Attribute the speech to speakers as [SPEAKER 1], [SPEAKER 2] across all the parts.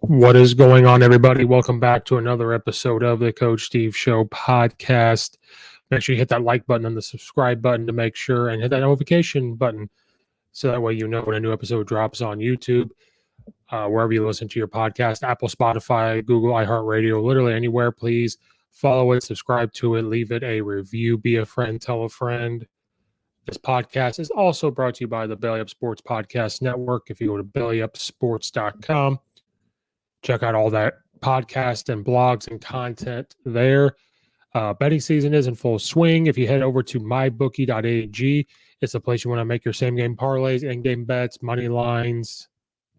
[SPEAKER 1] What is going on, everybody? Welcome back to another episode of the Coach Steve Show podcast. Make sure you hit that like button and the subscribe button to make sure, and hit that notification button so that way you know when a new episode drops on YouTube, wherever you listen to your podcast, Apple, Spotify, Google, iHeartRadio, literally anywhere. Please follow it, subscribe to it, leave it a review, be a friend, tell a friend. This podcast is also brought to you by the Belly Up Sports Podcast Network. If you go to bellyupsports.com, check out all that podcast and blogs and content there. Betting season is in full swing. If you head over to mybookie.ag, it's the place you want to make your same game parlays, in-game bets, money lines,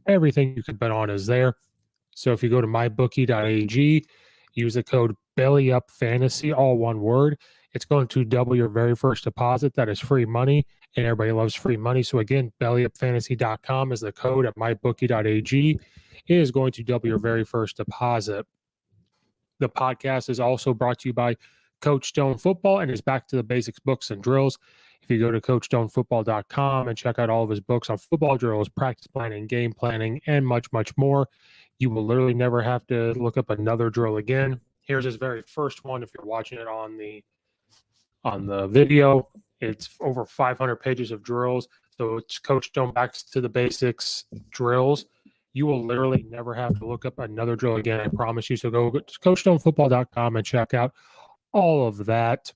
[SPEAKER 1] everything you can bet on is there. So if you go to mybookie.ag, use the code BELLYUPFANTASY, all one word. It's going to double your very first deposit. That is free money, and everybody loves free money. So again, bellyupfantasy.com is the code at mybookie.ag. It is going to double your very first deposit. The podcast is also brought to you by Coach Stone Football and his Back to the Basics books and drills. If you go to CoachStoneFootball.com and check out all of his books on football drills, practice planning, game planning, and much, much more, you will literally never have to look up another drill again. Here's his very first one. If you're watching it on the video, it's over 500 pages of drills. So it's Coach Stone Back to the Basics drills. You will literally never have to look up another drill again, I promise you. So go to CoachStoneFootball.com and check out all of that.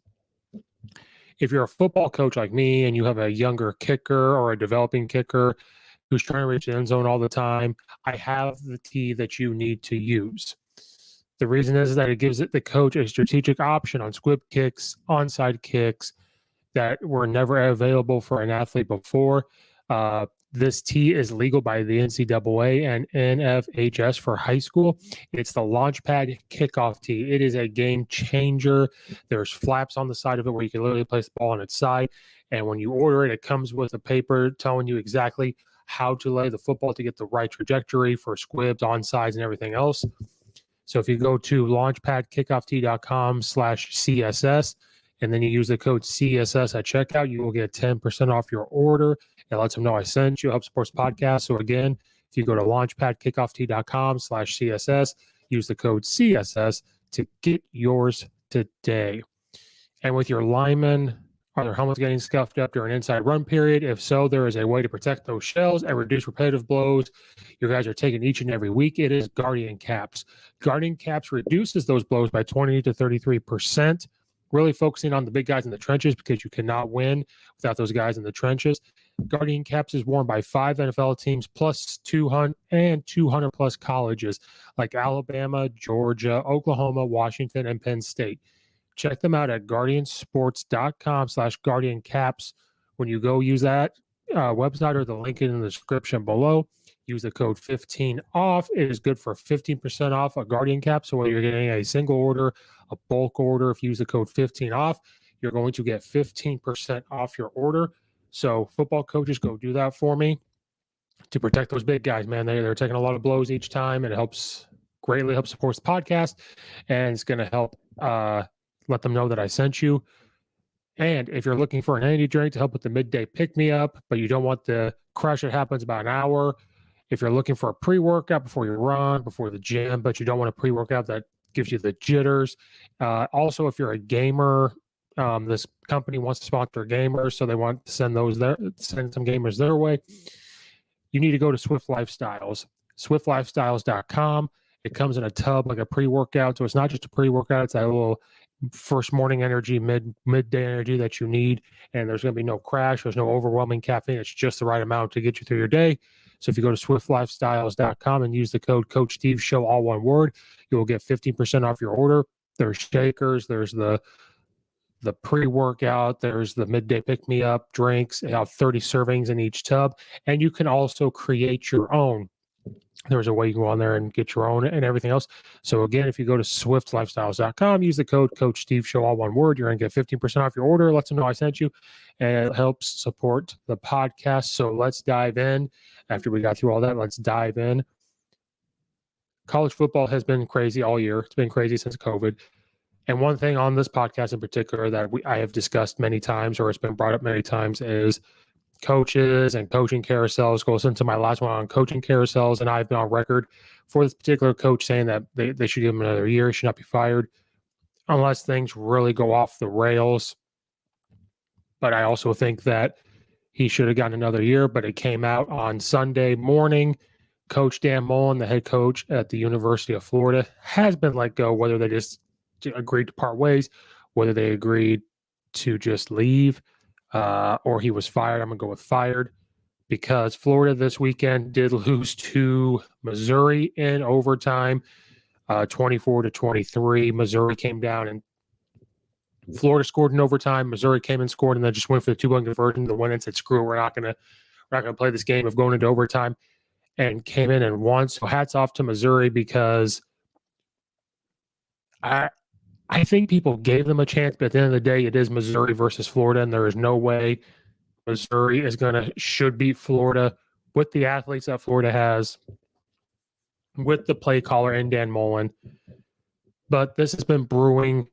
[SPEAKER 1] If you're a football coach like me and you have a younger kicker or a developing kicker who's trying to reach the end zone all the time, I have the tee that you need to use. The reason is that it gives the coach a strategic option on squib kicks, onside kicks that were never available for an athlete before. This tee is legal by the NCAA and NFHS for high school. It's the Launchpad Kickoff tee. It is a game changer. There's flaps on the side of it where you can literally place the ball on its side. And when you order it, it comes with a paper telling you exactly how to lay the football to get the right trajectory for squibs, onsides, and everything else. So if you go to launchpadkickoff.com/CSS, and then you use the code CSS at checkout, you will get 10% off your order. It lets them know I sent you, Help Sports Podcast. So again, if you go to launchpadkickoff.com/CSS, use the code CSS to get yours today. And with your linemen, are their helmets getting scuffed up during inside run period? If so, there is a way to protect those shells and reduce repetitive blows your guys are taking each and every week. It is Guardian Caps. Guardian Caps reduces those blows by 20 to 33%. Really focusing on the big guys in the trenches because you cannot win without those guys in the trenches. Guardian Caps is worn by 5 NFL teams plus 200 and 200 plus colleges like Alabama, Georgia, Oklahoma, Washington, and Penn State. Check them out at guardiansports.com/guardiancaps. When you go use that website or the link in the description below, use the code 15OFF. It is good for 15% off a Guardian Cap. So whether you're getting a single order, a bulk order, if you use the code 15OFF, you're going to get 15% off your order. So football coaches, go do that for me to protect those big guys, man. They're taking a lot of blows each time, and it greatly helps support the podcast, and it's going to help let them know that I sent you. And if you're looking for an energy drink to help with the midday pick-me-up, but you don't want the crash that happens about an hour, if you're looking for a pre-workout before you run, before the gym, but you don't want a pre-workout that gives you the jitters. Also, if you're a gamer, this company wants to sponsor gamers, so they want to send some gamers their way. You need to go to Swift Lifestyles, swiftlifestyles.com. It comes in a tub like a pre-workout, so it's not just a pre-workout. It's that little first morning energy, midday energy that you need, and there's going to be no crash. There's no overwhelming caffeine. It's just the right amount to get you through your day. So if you go to swiftlifestyles.com and use the code Coach Steve Show, all one word, you will get 15% off your order. There's shakers, there's the pre-workout, there's the midday pick-me-up drinks. They have 30 servings in each tub, and you can also create your own. There's a way you can go on there and get your own and everything else. So again, if you go to swiftlifestyles.com, use the code Coach Steve Show, all one word, you're going to get 15% off your order. Let them know I sent you, and it helps support the podcast. So let's dive in. After we got through all that, let's dive in. College football has been crazy all year. It's been crazy since COVID. And one thing on this podcast in particular that I have discussed many times, or it's been brought up many times, is coaches and coaching carousels goes into my last one on coaching carousels, and I've been on record for this particular coach saying that they should give him another year. He should not be fired unless things really go off the rails. But I also think that he should have gotten another year, but it came out on Sunday morning. Coach Dan Mullen, the head coach at the University of Florida, has been let go, whether they just agreed to part ways, whether they agreed to just leave, or he was fired. I'm going to go with fired, because Florida this weekend did lose to Missouri in overtime, 24-23. Missouri came down and Florida scored in overtime. Missouri came and scored, and then just went for the 2-point conversion. The win and said, "Screw it, we're not gonna play this game of going into overtime," and came in and won. So hats off to Missouri, because I think people gave them a chance, but at the end of the day, it is Missouri versus Florida, and there is no way Missouri should beat Florida with the athletes that Florida has, with the play caller and Dan Mullen. But this has been brewing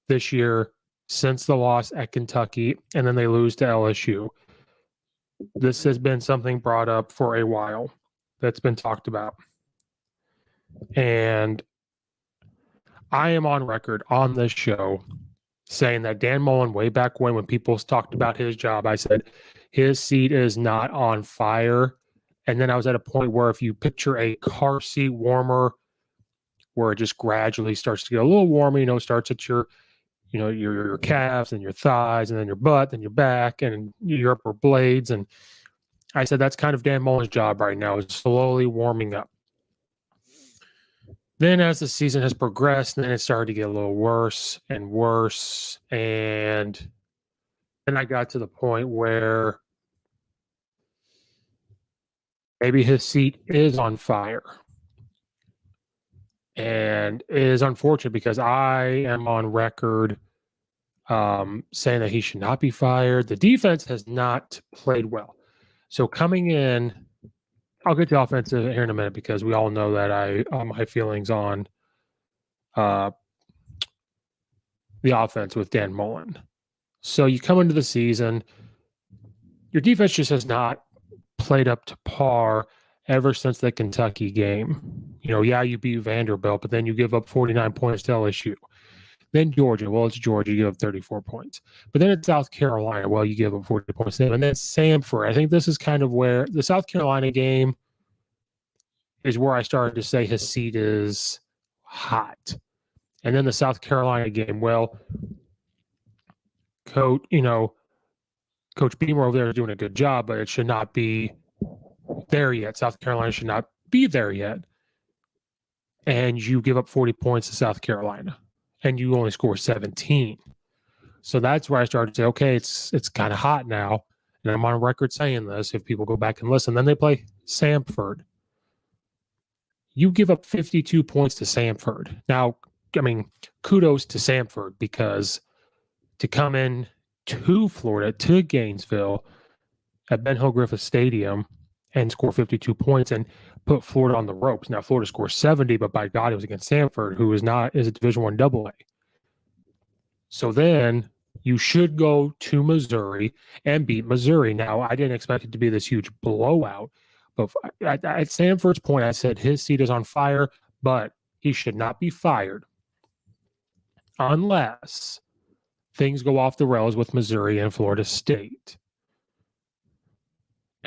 [SPEAKER 1] this year since the loss at Kentucky, and then they lose to LSU. This has been something brought up for a while that's been talked about. And I am on record on this show saying that Dan Mullen, way back when people talked about his job, I said his seat is not on fire. And then I was at a point where if you picture a car seat warmer where it just gradually starts to get a little warmer, starts at your calves and your thighs and then your butt and your back and your upper blades. And I said that's kind of Dan Mullen's job right now, is slowly warming up. Then as the season has progressed, then it started to get a little worse and worse. And then I got to the point where maybe his seat is on fire. And it is unfortunate, because I am on record saying that he should not be fired. The defense has not played well. So coming in, I'll get to offensive here in a minute, because we all know that my feelings on the offense with Dan Mullen. So you come into the season, your defense just has not played up to par ever since the Kentucky game. You beat Vanderbilt, but then you give up 49 points to LSU. Then Georgia, well, it's Georgia, you give up 34 points. But then it's South Carolina, well, you give up 40 points. And then Samford. I think this is kind of where the South Carolina game is where I started to say his seat is hot. And then the South Carolina game, well, Coach Beamer over there is doing a good job, but it should not be there yet. South Carolina should not be there yet. And you give up 40 points to South Carolina, and you only score 17. So that's where I started to say, okay, it's kind of hot now. And I'm on record saying this, if people go back and listen. Then they play Samford. You give up 52 points to Samford. Now, kudos to Samford, because to come in to Florida, to Gainesville, at Ben Hill Griffith Stadium, and score 52 points and put Florida on the ropes. Now, Florida scores 70, but by God, it was against Samford, who is a Division I AA. So then you should go to Missouri and beat Missouri. Now, I didn't expect it to be this huge blowout, but at Samford's point, I said his seat is on fire, but he should not be fired unless things go off the rails with Missouri and Florida State.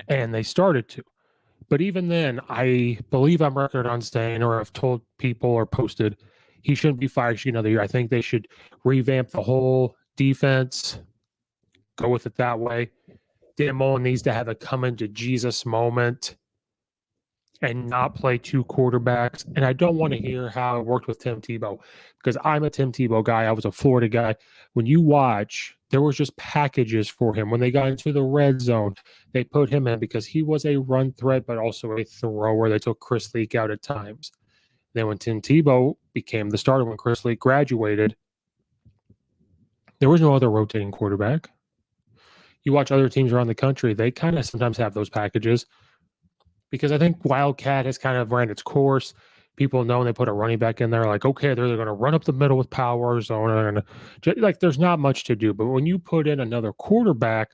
[SPEAKER 1] And they started to. But even then, I believe I'm record on saying, or I've told people or posted, he shouldn't be fired. He should get another year. I think they should revamp the whole defense, go with it that way. Dan Mullen needs to have a come into Jesus moment and not play two quarterbacks. And I don't want to hear how it worked with Tim Tebow, because I'm a Tim Tebow guy. I was a Florida guy. When you watch, there was just packages for him. When they got into the red zone, they put him in because he was a run threat, but also a thrower. They took Chris Leak out at times. Then when Tim Tebow became the starter, when Chris Leak graduated, there was no other rotating quarterback. You watch other teams around the country, they kind of sometimes have those packages, because I think Wildcat has kind of ran its course. People know when they put a running back in there, like, okay, they're going to run up the middle with power zone. There's not much to do. But when you put in another quarterback,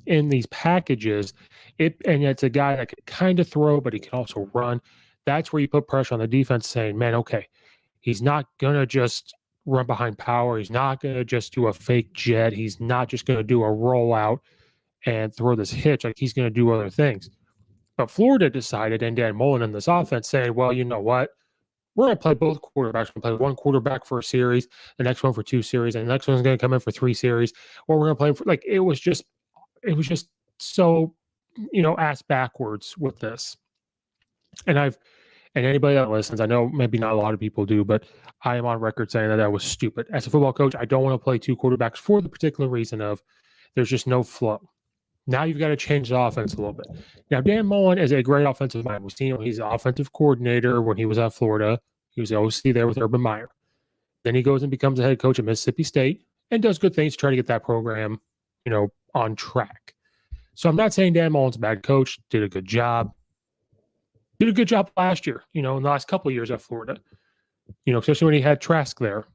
[SPEAKER 1] in these packages, and it's a guy that can kind of throw, but he can also run. That's where you put pressure on the defense, saying, man, okay, he's not going to just run behind power. He's not going to just do a fake jet. He's not just going to do a rollout and throw this hitch. Like, he's going to do other things. But Florida decided, and Dan Mullen in this offense, saying, well, you know what? We're going to play both quarterbacks. We're going to play one quarterback for a series, the next one for 2 series, and the next one's going to come in for 3 series. Or we're going to play for, like, it was just so, ass backwards with this. And anybody that listens, I know maybe not a lot of people do, but I am on record saying that was stupid. As a football coach, I don't want to play 2 quarterbacks for the particular reason of there's just no flow. Now you've got to change the offense a little bit. Now, Dan Mullen is a great offensive mind. We've seen him. He's an offensive coordinator when he was at Florida. He was the OC there with Urban Meyer. Then he goes and becomes a head coach at Mississippi State and does good things to try to get that program, on track. So I'm not saying Dan Mullen's a bad coach. Did a good job. Did a good job last year, in the last couple of years at Florida, especially when he had Trask there.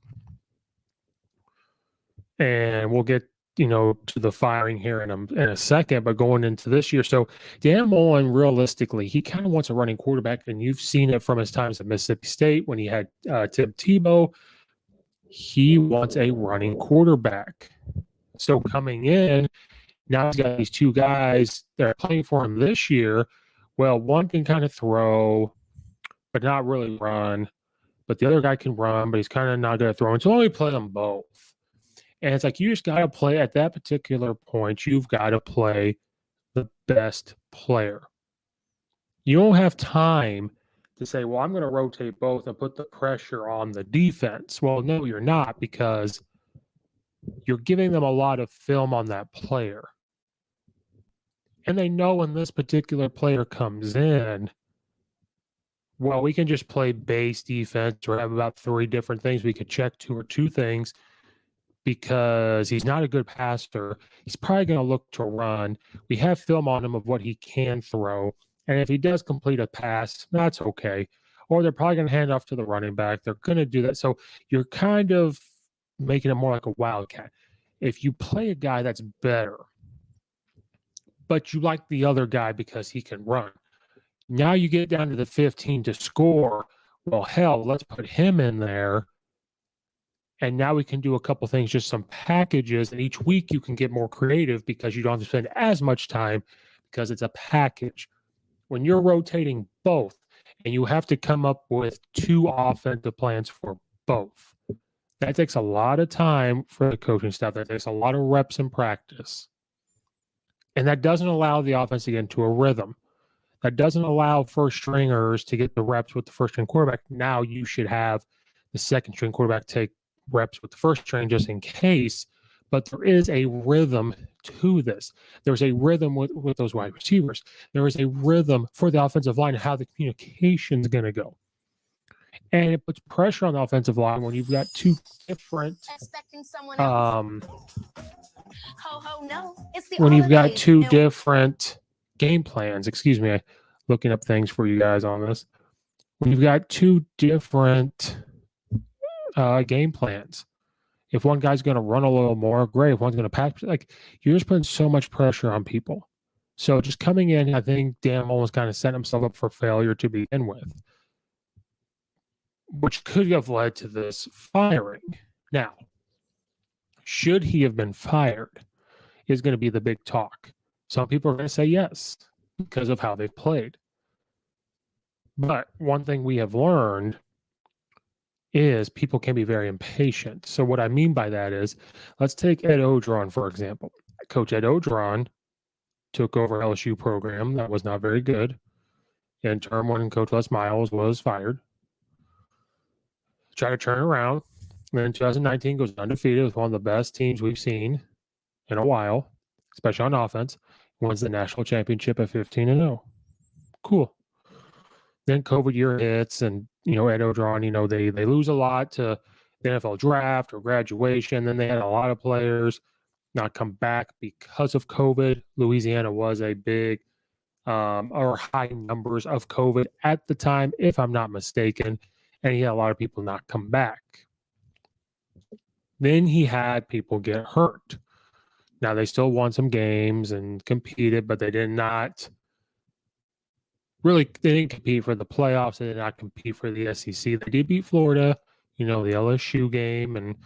[SPEAKER 1] And we'll get, to the firing here in a second, but going into this year. So Dan Mullen, realistically, he kind of wants a running quarterback, and you've seen it from his times at Mississippi State when he had Tim Tebow. He wants a running quarterback. So coming in, now he's got these 2 guys that are playing for him this year. Well, one can kind of throw, but not really run. But the other guy can run, but he's kind of not going to throw. And so only play them both. And it's like you just got to play at that particular point. You've got to play the best player. You don't have time to say, well, I'm going to rotate both and put the pressure on the defense. Well, no, you're not, because you're giving them a lot of film on that player. And they know when this particular player comes in, well, we can just play base defense or have about 3 different things. We could check 2 or 2 things because he's not a good passer. He's probably going to look to run. We have film on him of what he can throw. And if he does complete a pass, that's okay. Or they're probably going to hand off to the running back. They're going to do that. So you're kind of making it more like a wildcat. If you play a guy that's better, but you like the other guy because he can run. Now you get down to the 15 to score. Well, hell, let's put him in there. And now we can do a couple things, just some packages. And each week you can get more creative because you don't have to spend as much time because it's a package. When you're rotating both and you have to come up with 2 offensive plans for both, that takes a lot of time for the coaching staff. That takes a lot of reps in practice. And that doesn't allow the offense to get into a rhythm. That doesn't allow first stringers to get the reps with the first string quarterback. Now you should have the second string quarterback take reps with the first string just in case. But there is a rhythm to this. There's a rhythm with those wide receivers. There is a rhythm for the offensive line and how the communication is going to go. And it puts pressure on the offensive line when you've got 2 different when you've got 2 different game plans. Excuse me, I'm looking up things for you guys on this. When you've got 2 different game plans, if one guy's going to run a little more, great. If one's going to pass, like, you're just putting so much pressure on people. So just coming in, I think Dan Mullen was kind of setting himself up for failure to begin with, which could have led to this firing. Now, should he have been fired is going to be the big talk. Some people are going to say yes because of how they've played. But one thing we have learned is people can be very impatient. So what I mean by that is, let's take Ed Odron, for example. Coach Ed Odron took over LSU program that was not very good. In term 1, Coach Les Miles was fired. Try to turn around. And then in 2019 goes undefeated with one of the best teams we've seen in a while, especially on offense. Wins the national championship at 15-0. Cool. Then COVID year hits, and Ed Odron, they lose a lot to the NFL draft or graduation. Then they had a lot of players not come back because of COVID. Louisiana was a big or high numbers of COVID at the time, if I'm not mistaken, and he had a lot of people not come back. Then he had people get hurt. Now, they still won some games and competed, but they didn't compete for the playoffs. They did not compete for the SEC. They did beat Florida, the LSU game and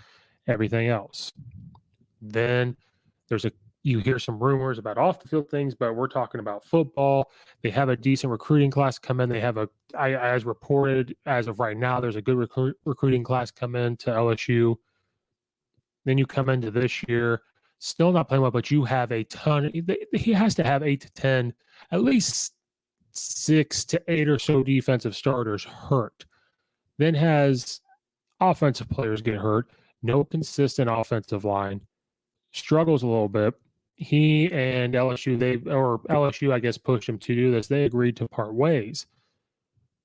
[SPEAKER 1] everything else. Then you hear some rumors about off the field things, but we're talking about football. They have a decent recruiting class come in. They have as reported as of right now, there's a good recruiting class come in to LSU. Then you come into this year, still not playing well, but you have a ton. He has to have 8 to 10, at least 6 to 8 or so defensive starters hurt. Then has offensive players get hurt. No consistent offensive line. Struggles a little bit. He and LSU, I guess, pushed him to do this. They agreed to part ways.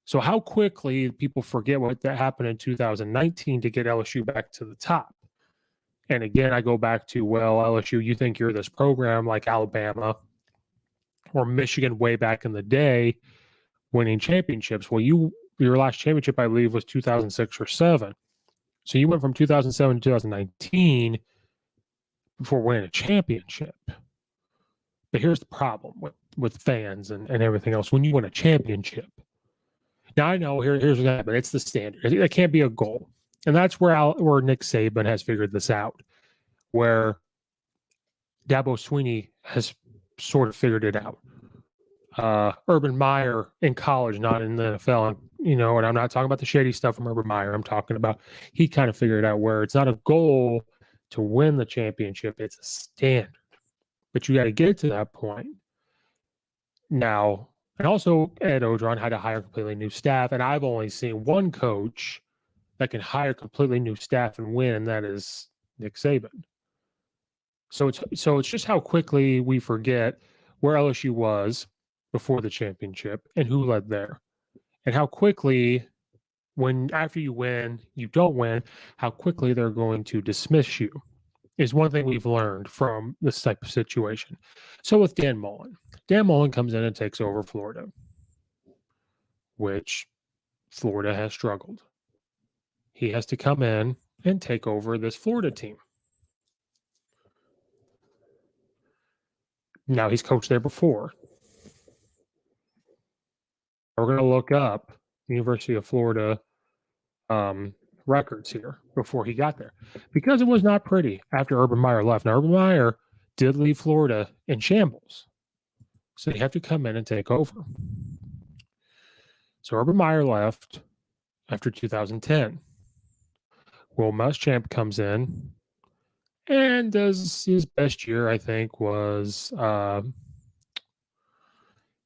[SPEAKER 1] So how quickly people forget what that happened in 2019 to get LSU back to the top. And again, I go back to, LSU, you think you're this program like Alabama or Michigan way back in the day winning championships. Well, your last championship, I believe, was 2006 or 7. So you went from 2007 to 2019 before winning a championship. But here's the problem with fans and everything else. When you win a championship, now I know here's what happened. It's the standard. It can't be a goal. And that's where Nick Saban has figured this out, where Dabo Swinney has sort of figured it out. Urban Meyer in college, not in the NFL, and I'm not talking about the shady stuff from Urban Meyer. I'm talking about he kind of figured out where it's not a goal to win the championship, it's a standard. But you got to get to that point. Now, and also Ed Odron had to hire completely new staff, and I've only seen one coach that can hire completely new staff and win, and that is Nick Saban. So it's just how quickly we forget where LSU was before the championship and who led there, and how quickly, after you win, you don't win, how quickly they're going to dismiss you is one thing we've learned from this type of situation. So with Dan Mullen comes in and takes over Florida, which Florida has struggled. He has to come in and take over this Florida team. Now, he's coached there before. We're going to look up University of Florida records here before he got there, because it was not pretty after Urban Meyer left. Now, Urban Meyer did leave Florida in shambles, so they have to come in and take over. So Urban Meyer left after 2010. Will Muschamp comes in and does his best year. I think was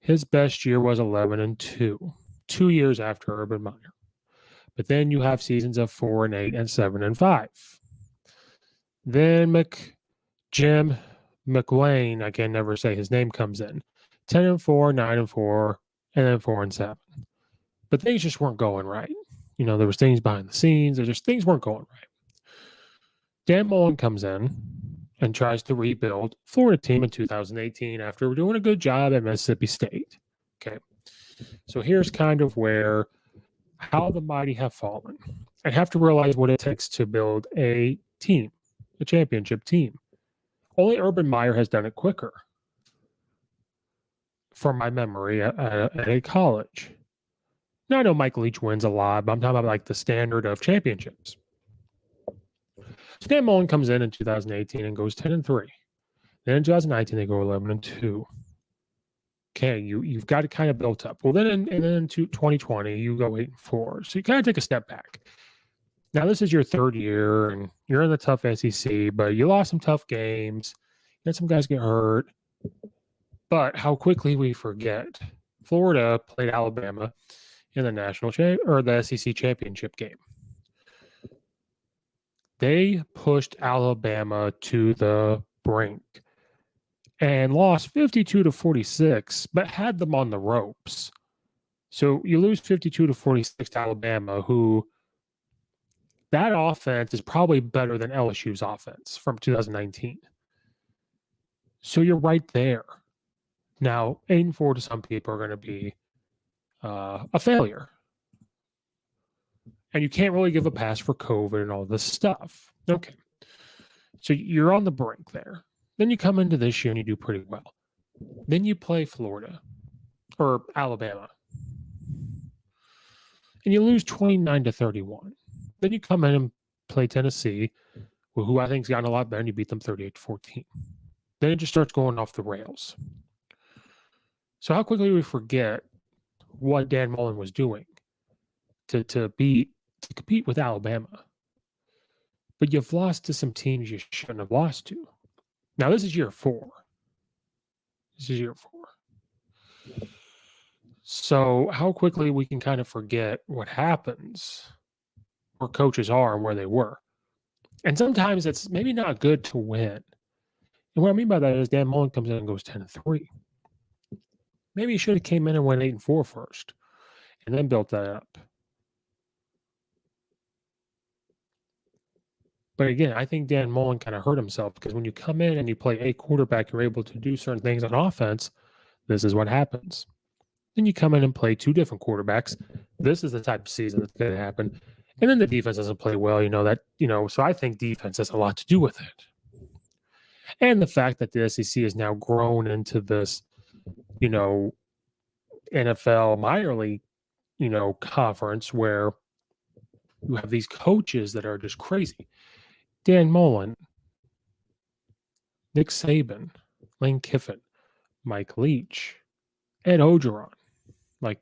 [SPEAKER 1] his best year was 11-2, 2 years after Urban Meyer. But then you have seasons of 4-8 and 7-5. Then Jim McLean, I can never say his name, comes in 10-4, 9-4, and then 4-7. But things just weren't going right. There was things behind the scenes. Things weren't going right. Dan Mullen comes in and tries to rebuild Florida team in 2018 after doing a good job at Mississippi State. Okay, so here's kind of how the mighty have fallen. I have to realize what it takes to build a team, a championship team. Only Urban Meyer has done it quicker, from my memory, at a college. Now, I know Mike Leach wins a lot, but I'm talking about the standard of championships. So Dan Mullen comes in 2018 and goes 10-3. Then in 2019, they go 11-2. Okay, you've got it kind of built up. Well, then in 2020, you go 8-4. So you kind of take a step back. Now, this is your third year, and you're in the tough SEC, but you lost some tough games. You had some guys get hurt. But how quickly we forget, Florida played Alabama in the the SEC championship game. They pushed Alabama to the brink and lost 52-46, but had them on the ropes. So you lose 52-46 to Alabama, who that offense is probably better than LSU's offense from 2019. So you're right there. Now, 8-4 to some people are going to be a failure. And you can't really give a pass for COVID and all this stuff. Okay. So you're on the brink there. Then you come into this year and you do pretty well. Then you play Florida or Alabama, and you lose 29-31. Then you come in and play Tennessee, who I think's gotten a lot better, and you beat them 38-14. Then it just starts going off the rails. So how quickly do we forget what Dan Mullen was doing to compete with Alabama? But you've lost to some teams you shouldn't have lost to. Now, this is year 4. So how quickly we can kind of forget what happens, where coaches are and where they were. And sometimes it's maybe not good to win. And what I mean by that is Dan Mullen comes in and goes 10-3. Maybe he should have came in and went 8-4 first and then built that up. But again, I think Dan Mullen kind of hurt himself because when you come in and you play a quarterback, you're able to do certain things on offense. This is what happens. Then you come in and play 2 different quarterbacks. This is the type of season that's going to happen. And then the defense doesn't play well, so I think defense has a lot to do with it. And the fact that the SEC has now grown into this, NFL minor league, conference where you have these coaches that are just crazy. Dan Mullen, Nick Saban, Lane Kiffin, Mike Leach, Ed Ogeron. I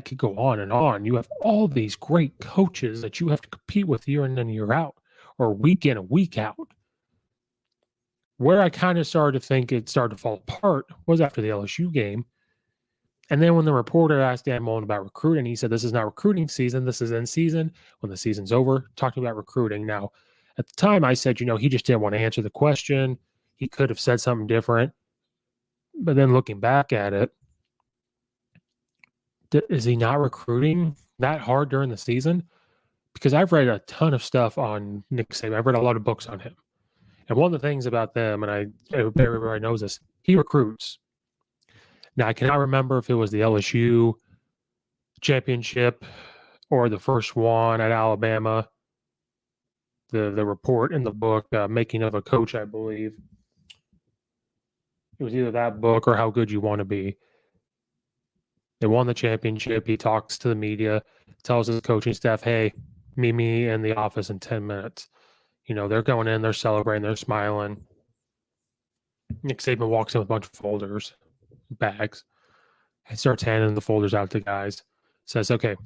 [SPEAKER 1] could go on and on. You have all these great coaches that you have to compete with year in and year out, or week in and week out. Where I kind of started to think it started to fall apart was after the LSU game. And then when the reporter asked Dan Mullen about recruiting, he said, this is not recruiting season. This is in season. When the season's over, talking about recruiting. Now, at the time, I said, he just didn't want to answer the question. He could have said something different. But then looking back at it, is he not recruiting that hard during the season? Because I've read a ton of stuff on Nick Saban. I've read a lot of books on him. And one of the things about them, and everybody knows this, he recruits. Now, I cannot remember if it was the LSU championship or the first one at Alabama, the report in the book, Making of a Coach, I believe. It was either that book or How Good You Want to Be. They won the championship. He talks to the media, tells his coaching staff, hey, meet me in the office in 10 minutes. They're going in, they're celebrating, they're smiling. Nick Saban walks in with a bunch of folders, bags, and starts handing the folders out to guys. Says, okay,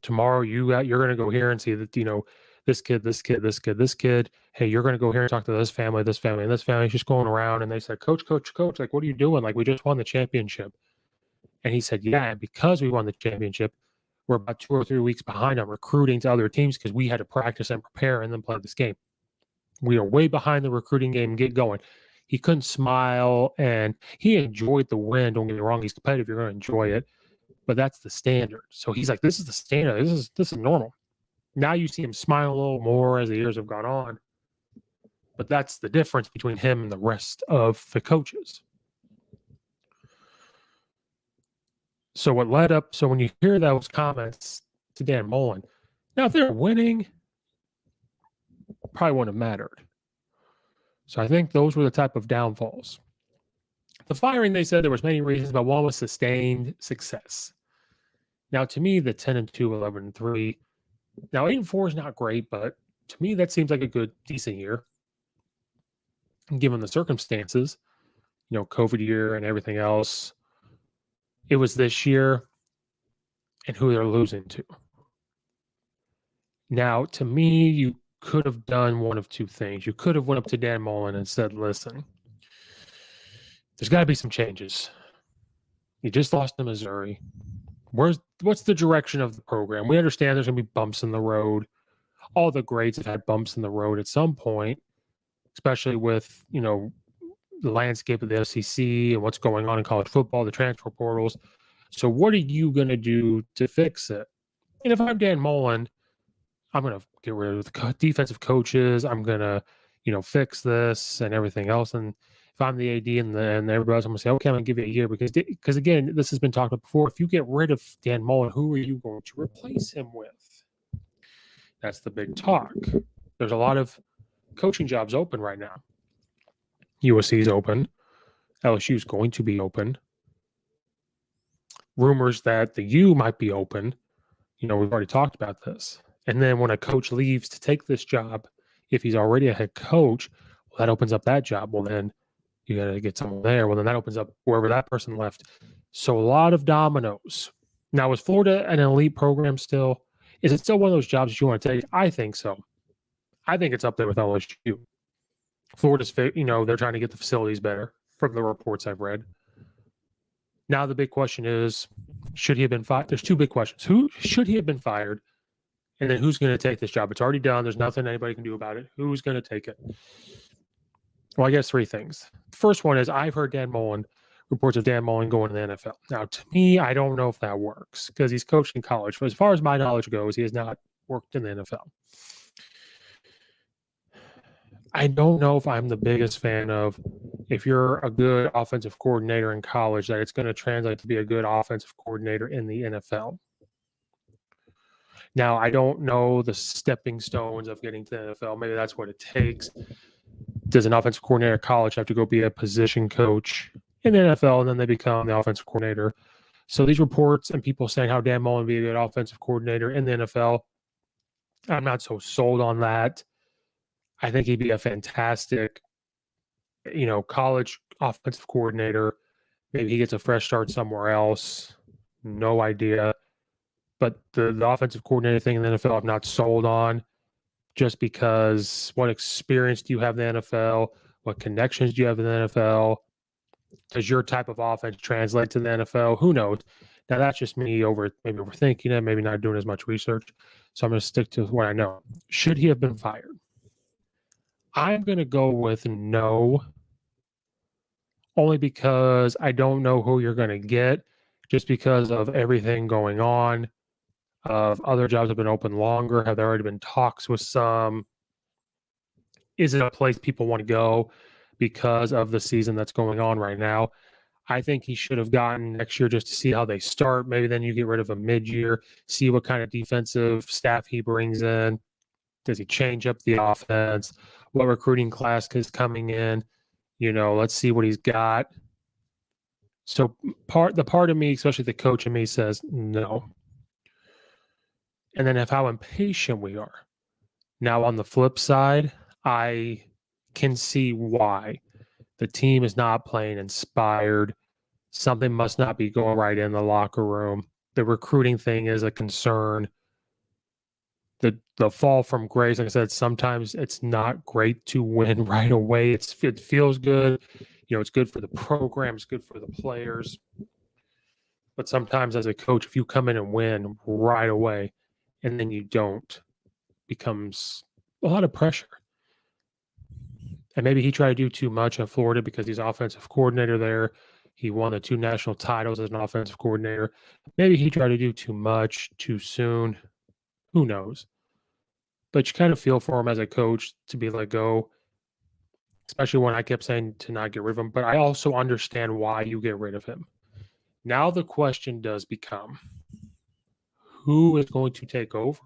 [SPEAKER 1] tomorrow you're going to go here and see that, this kid. Hey, you're going to go here and talk to this family, and this family. He's just going around. And they said, coach, what are you doing? We just won the championship. And he said, yeah, because we won the championship, we're about 2 or 3 weeks behind on recruiting to other teams because we had to practice and prepare and then play this game. We are way behind the recruiting game and get going. He couldn't smile, and he enjoyed the win. Don't get me wrong. He's competitive. You're going to enjoy it. But that's the standard. So he's like, this is the standard. This is normal. Now you see him smile a little more as the years have gone on. But that's the difference between him and the rest of the coaches. So when you hear those comments to Dan Mullen, now if they're winning, probably wouldn't have mattered. So I think those were the type of downfalls. The firing, they said there was many reasons, but one was sustained success. Now, to me, the 10-2, 11-3. Now, 8-4 is not great, but to me, that seems like a good, decent year, given the circumstances. COVID year and everything else. It was this year, and who they're losing to. Now, to me, you could have done one of 2 things. You could have went up to Dan Mullen and said, listen, there's got to be some changes. You just lost to Missouri. What's the direction of the program? We understand there's going to be bumps in the road. All the grades have had bumps in the road at some point, especially with, the landscape of the SEC and what's going on in college football, the transfer portals. So what are you going to do to fix it? And if I'm Dan Mullen, I'm going to get rid of the defensive coaches. I'm going to, fix this and everything else. And if I'm the AD and everybody else, I'm going to say, okay, I'm going to give you a year because again, this has been talked about before. If you get rid of Dan Mullen, who are you going to replace him with? That's the big talk. There's a lot of coaching jobs open right now. USC's open. LSU's going to be open. Rumors that the U might be open. We've already talked about this. And then when a coach leaves to take this job, if he's already a head coach, well, that opens up that job. Well, then you got to get someone there. Well, then that opens up wherever that person left. So a lot of dominoes. Now, is Florida an elite program still? Is it still one of those jobs that you want to take? I think so. I think it's up there with LSU. Florida's, they're trying to get the facilities better from the reports I've read. Now the big question is, should he have been fired? There's two big questions. Who should he have been fired? And then who's going to take this job? It's already done. There's nothing anybody can do about it. Who's going to take it? Well, I guess three things. The first one is I've heard reports of Dan Mullen going to the NFL. Now, to me, I don't know if that works because he's coached in college. But as far as my knowledge goes, he has not worked in the NFL. I don't know if I'm the biggest fan of if you're a good offensive coordinator in college, that it's going to translate to be a good offensive coordinator in the NFL. Now, I don't know the stepping stones of getting to the NFL. Maybe that's what it takes. Does an offensive coordinator at college have to go be a position coach in the NFL, and then they become the offensive coordinator? So these reports and people saying how Dan Mullen would be a good offensive coordinator in the NFL, I'm not so sold on that. I think he'd be a fantastic, college offensive coordinator. Maybe he gets a fresh start somewhere else. No idea. But the offensive coordinator thing in the NFL, I'm not sold on, just because what experience do you have in the NFL? What connections do you have in the NFL? Does your type of offense translate to the NFL? Who knows? Now, that's just me maybe overthinking it, maybe not doing as much research. So I'm going to stick to what I know. Should he have been fired? I'm going to go with no, only because I don't know who you're going to get, just because of everything going on. Other jobs have been open longer. Have there already been talks with some? Is it a place people want to go because of the season that's going on right now? I think he should have gotten next year just to see how they start. Maybe then you get rid of him mid-year, see what kind of defensive staff he brings in. Does he change up the offense? What recruiting class is coming in? Let's see what he's got. So the part of me, especially the coach in me, says no. And then how impatient we are. Now, on the flip side, I can see why. The team is not playing inspired. Something must not be going right in the locker room. The recruiting thing is a concern. The fall from grace, like I said, sometimes it's not great to win right away. It feels good. It's good for the program. It's good for the players. But sometimes as a coach, if you come in and win right away and then you don't, becomes a lot of pressure. And maybe he tried to do too much at Florida because he's offensive coordinator there. He won the 2 national titles as an offensive coordinator. Maybe he tried to do too much too soon. Who knows? But you kind of feel for him as a coach to be let go, especially when I kept saying to not get rid of him. But I also understand why you get rid of him. Now the question does become, who is going to take over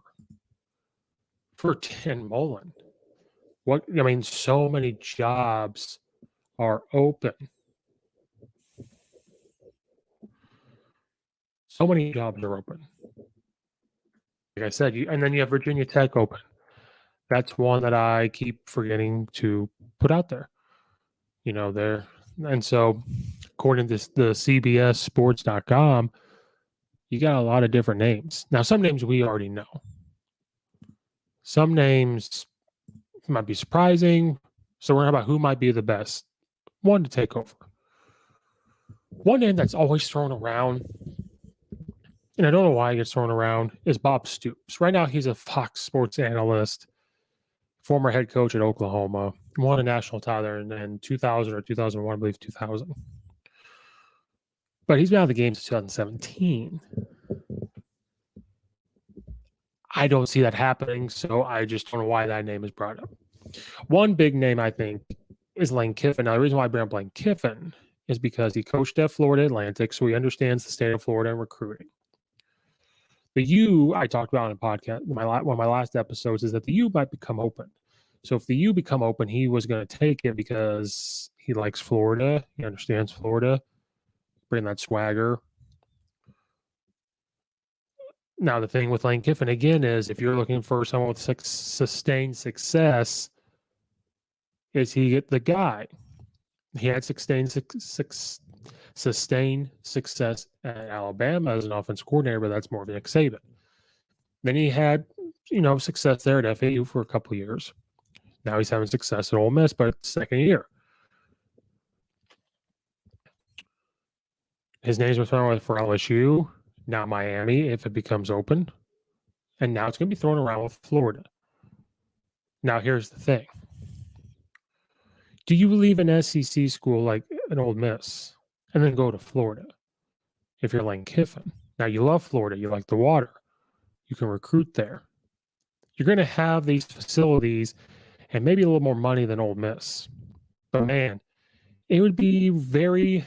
[SPEAKER 1] for Dan Mullen? So many jobs are open. So many jobs are open. Like I said, and then you have Virginia Tech open. That's one that I keep forgetting to put out there. There. And so, according to the CBSSports.com, you got a lot of different names. Now, some names we already know. Some names might be surprising. So we're talking about who might be the best one to take over. One name that's always thrown around, and I don't know why it gets thrown around, is Bob Stoops. Right now, he's a Fox Sports analyst, former head coach at Oklahoma, won a national title in 2000 or 2001, I believe 2000. But he's been out of the game since 2017. I don't see that happening, so I just don't know why that name is brought up. One big name, I think, is Lane Kiffin. Now, the reason why I bring up Lane Kiffin is because he coached at Florida Atlantic, so he understands the state of Florida and recruiting. The U I talked about in a podcast, one of my last episodes, is that the U might become open. So if the U become open, he was going to take it because he likes Florida. He understands Florida. Bring that swagger. Now, the thing with Lane Kiffin, again, is if you're looking for someone with sustained success, is he the guy? He had sustained success at Alabama as an offense coordinator, but that's more of Nick Saban. Then he had, success there at FAU for a couple of years. Now he's having success at Ole Miss, but it's second year. His name's been thrown for LSU, now Miami, if it becomes open. And now it's going to be thrown around with Florida. Now, here's the thing. Do you leave an SEC school like an Ole Miss and then go to Florida if you're Lane Kiffin? Now, you love Florida. You like the water. You can recruit there. You're going to have these facilities and maybe a little more money than Ole Miss. But, man, it would be very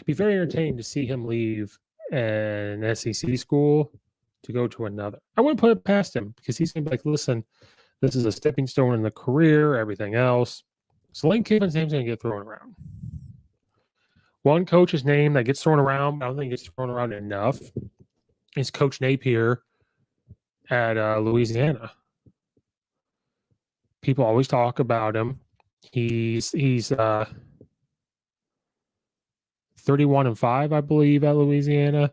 [SPEAKER 1] entertaining to see him leave an SEC school to go to another. I wouldn't put it past him because he's going to be like, listen, this is a stepping stone in the career, everything else. So Lane Kiffin's name's going to get thrown around. One coach's name that gets thrown around, I don't think it gets thrown around enough, is Coach Napier at Louisiana. People always talk about him. He's 31-5, I believe, at Louisiana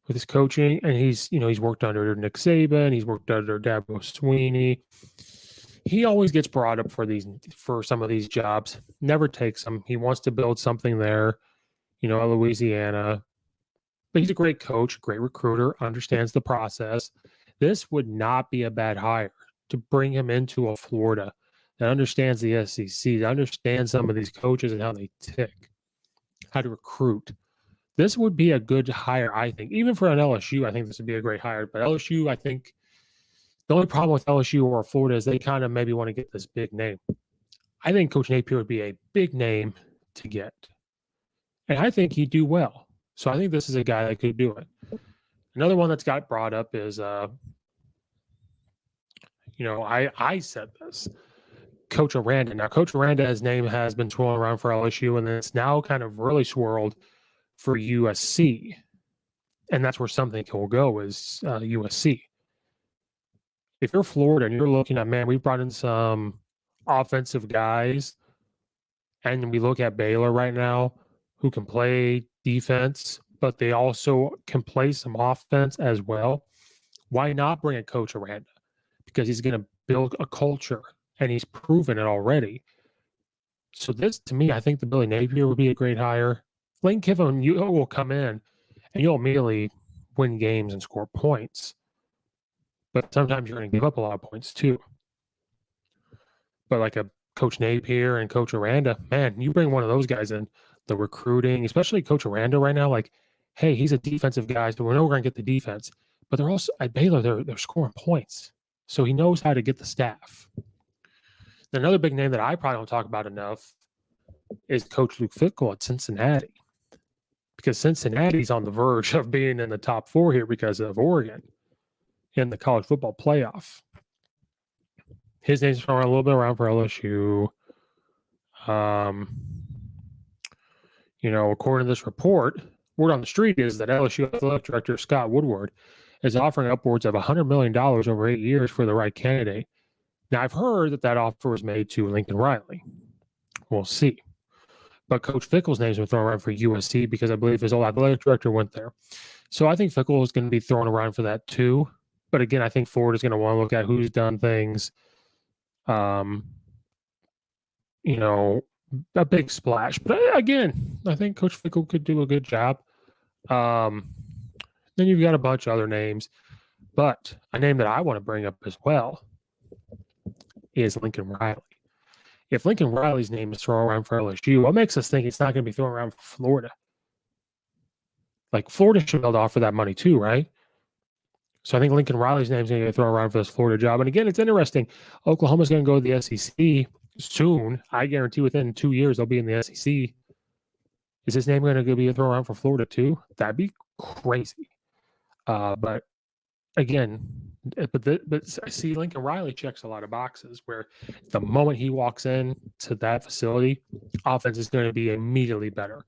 [SPEAKER 1] with his coaching, and he's worked under Nick Saban, he's worked under Dabo Swinney. He always gets brought up for some of these jobs. Never takes them. He wants to build something there, at Louisiana. But he's a great coach, great recruiter, understands the process. This would not be a bad hire to bring him into a Florida that understands the SEC, that understands some of these coaches and how they tick, how to recruit. This would be a good hire, I think. Even for an LSU, I think this would be a great hire. But LSU, I think the only problem with LSU or Florida is they kind of maybe want to get this big name. I think Coach Napier would be a big name to get. And I think he'd do well. So I think this is a guy that could do it. Another one that's got brought up is, I said this, Coach Aranda. Now, Coach Aranda, his name has been swirling around for LSU, and then it's now kind of really swirled for USC. And that's where something will go is USC. If you're Florida and you're looking at, man, we brought in some offensive guys, and we look at Baylor right now, who can play defense, but they also can play some offense as well. Why not bring a Coach Aranda? Because he's going to build a culture, and he's proven it already. So this, to me, I think the Billy Napier would be a great hire. Lane Kiffin, you will come in, and you'll immediately win games and score points. But sometimes you're going to give up a lot of points too. But like a Coach Napier and Coach Aranda, man, you bring one of those guys in, the recruiting, especially Coach Aranda right now, like, hey, he's a defensive guy, so we know we're going to get the defense. But they're also, at Baylor, they're scoring points. So he knows how to get the staff. Another big name that I probably don't talk about enough is Coach Luke Fickell at Cincinnati. Because Cincinnati's on the verge of being in the top 4 here because of Oregon in the college football playoff. His name's thrown a little bit around for LSU. According to this report, word on the street is that LSU athletic director Scott Woodward is offering upwards of $100 million over 8 years for the right candidate. Now, I've heard that offer was made to Lincoln Riley. We'll see. But Coach Fickell's name's been thrown around for USC because I believe his old athletic director went there. So I think Fickell is going to be thrown around for that too. But again, I think Florida's going to want to look at who's done things, a big splash. But again, I think Coach Fickell could do a good job. Then you've got a bunch of other names. But a name that I want to bring up as well is Lincoln Riley. If Lincoln Riley's name is thrown around for LSU, what makes us think it's not going to be thrown around for Florida? Like, Florida should be able to offer that money too, right? So I think Lincoln Riley's name is going to get thrown around for this Florida job. And again, it's interesting. Oklahoma's going to go to the SEC soon. I guarantee within 2 years they'll be in the SEC. Is his name going to be thrown around for Florida too? That'd be crazy. But again, But I see Lincoln Riley checks a lot of boxes where the moment he walks in to that facility, offense is going to be immediately better.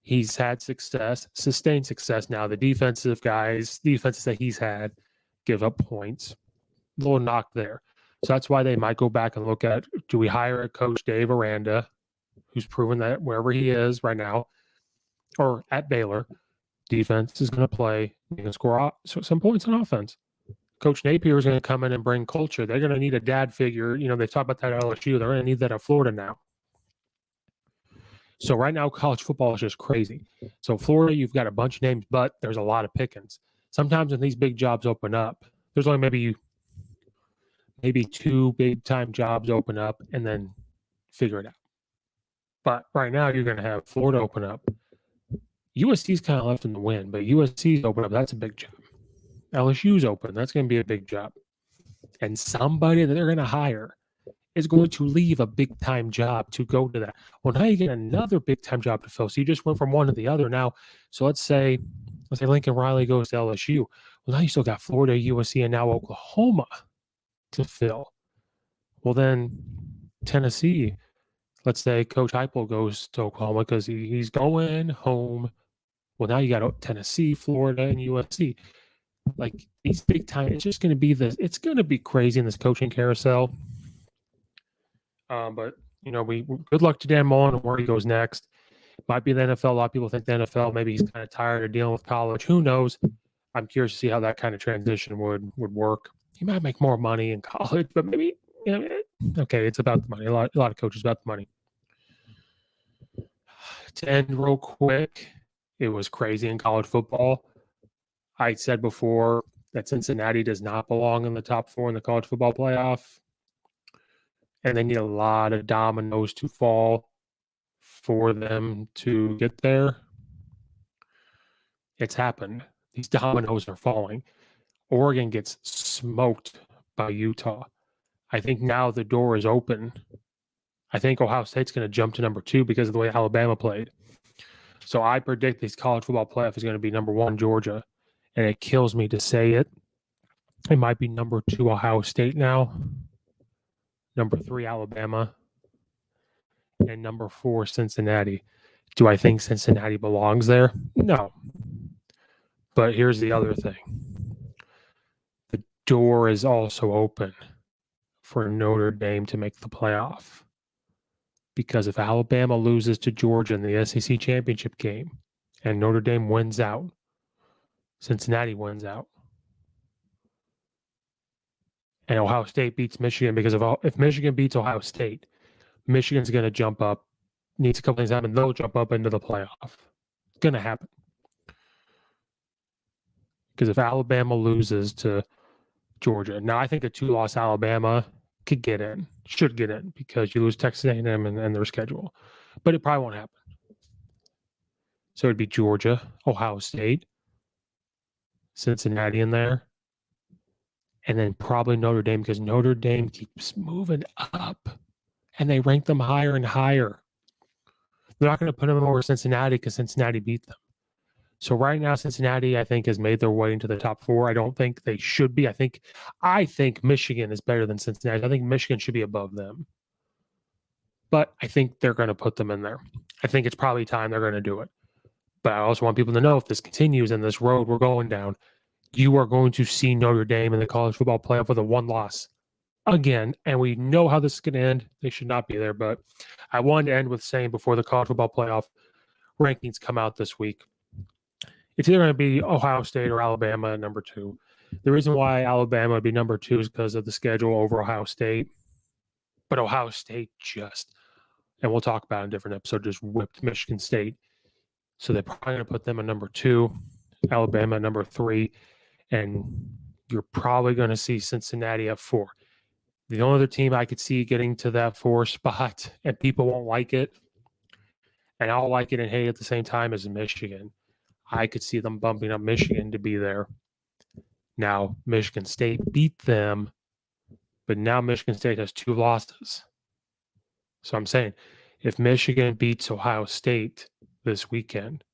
[SPEAKER 1] He's had success, sustained success. Now the defenses that he's had give up points. A little knock there. So that's why they might go back and look at, do we hire a coach, Dave Aranda, who's proven that wherever he is right now, or at Baylor, defense is going to play, you can score some points on offense. Coach Napier is going to come in and bring culture. They're going to need a dad figure. You know, they talk about that at LSU. They're going to need that at Florida now. So right now, college football is just crazy. So Florida, you've got a bunch of names, but there's a lot of pickings. Sometimes when these big jobs open up, there's only maybe 2 big-time jobs open up, and then figure it out. But right now, you're going to have Florida open up. USC's kind of left in the wind, but USC's open up. That's a big job. LSU's open. That's going to be a big job. And somebody that they're going to hire is going to leave a big-time job to go to that. Well, now you get another big-time job to fill. So you just went from one to the other now. So let's say Lincoln Riley goes to LSU. Well, now you still got Florida, USC, and now Oklahoma to fill. Well, then Tennessee, let's say Coach Heupel goes to Oklahoma because he's going home. Well, now you got Tennessee, Florida, and USC. Like these big time, it's just going to be it's going to be crazy in this coaching carousel. But you know, we good luck to Dan Mullen and where he goes next. Might be the NFL. A lot of people think the NFL, maybe he's kind of tired of dealing with college. Who knows? I'm curious to see how that kind of transition would work. He might make more money in college, but maybe, you know, okay, it's about the money. A lot of coaches about the money. To end real quick, it was crazy in college football. I said before that Cincinnati does not belong in the top 4 in the college football playoff. And they need a lot of dominoes to fall for them to get there. It's happened. These dominoes are falling. Oregon gets smoked by Utah. I think now the door is open. I think Ohio State's going to jump to number 2 because of the way Alabama played. So I predict this college football playoff is going to be number 1 Georgia. And it kills me to say it. It might be number 2 Ohio State now, number 3 Alabama, and number 4 Cincinnati. Do I think Cincinnati belongs there? No. But here's the other thing. The door is also open for Notre Dame to make the playoff. Because if Alabama loses to Georgia in the SEC championship game and Notre Dame wins out, Cincinnati wins out. And Ohio State beats Michigan because if Michigan beats Ohio State, Michigan's going to jump up. Needs a couple things to happen. They'll jump up into the playoff. It's going to happen. Because if Alabama loses to Georgia, now I think a 2-loss Alabama should get in because you lose Texas A&M and their schedule. But it probably won't happen. So it'd be Georgia, Ohio State, Cincinnati in there, and then probably Notre Dame because Notre Dame keeps moving up and they rank them higher and higher. They're not going to put them over Cincinnati because Cincinnati beat them. So right now, Cincinnati, I think, has made their way into the top 4. I don't think they should be. I think Michigan is better than Cincinnati. I think Michigan should be above them. But I think they're going to put them in there. I think it's probably time they're going to do it. But I also want people to know if this continues in this road we're going down, you are going to see Notre Dame in the college football playoff with a 1 loss again. And we know how this is going to end. They should not be there. But I wanted to end with saying before the college football playoff rankings come out this week, it's either going to be Ohio State or Alabama at number 2. The reason why Alabama would be number 2 is because of the schedule over Ohio State. But Ohio State and we'll talk about it in a different episode, just whipped Michigan State. So they're probably going to put them at number 2, Alabama at number 3, and you're probably going to see Cincinnati at 4. The only other team I could see getting to that 4 spot, and people won't like it, and I'll like it and hate it at the same time, is Michigan. I could see them bumping up Michigan to be there. Now, Michigan State beat them, but now Michigan State has 2 losses. So I'm saying, if Michigan beats Ohio State this weekend,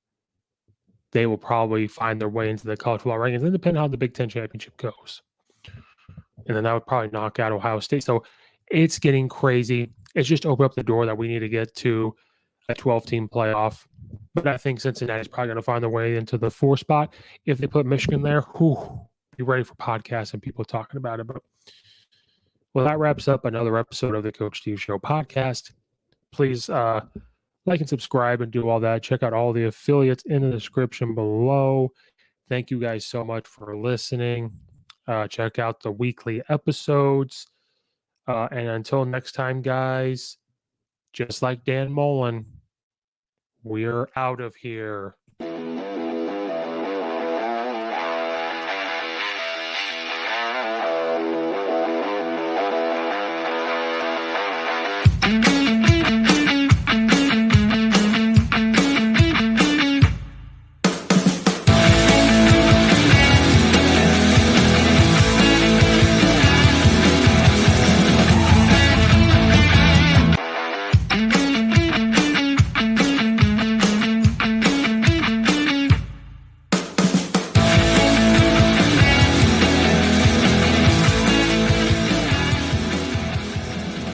[SPEAKER 1] they will probably find their way into the college football rankings, and depending on how the Big Ten championship goes. And then that would probably knock out Ohio State. So it's getting crazy. It's just opened up the door that we need to get to a 12-team playoff. But I think Cincinnati's probably going to find their way into the 4 spot. If they put Michigan there, be ready for podcasts and people talking about it. But well, that wraps up another episode of the Coach Steve Show podcast. Please like and subscribe and do all that. Check out all the affiliates in the description below. Thank you guys so much for listening. Check out the weekly episodes. And until next time, guys, just like Dan Mullen, we're out of here.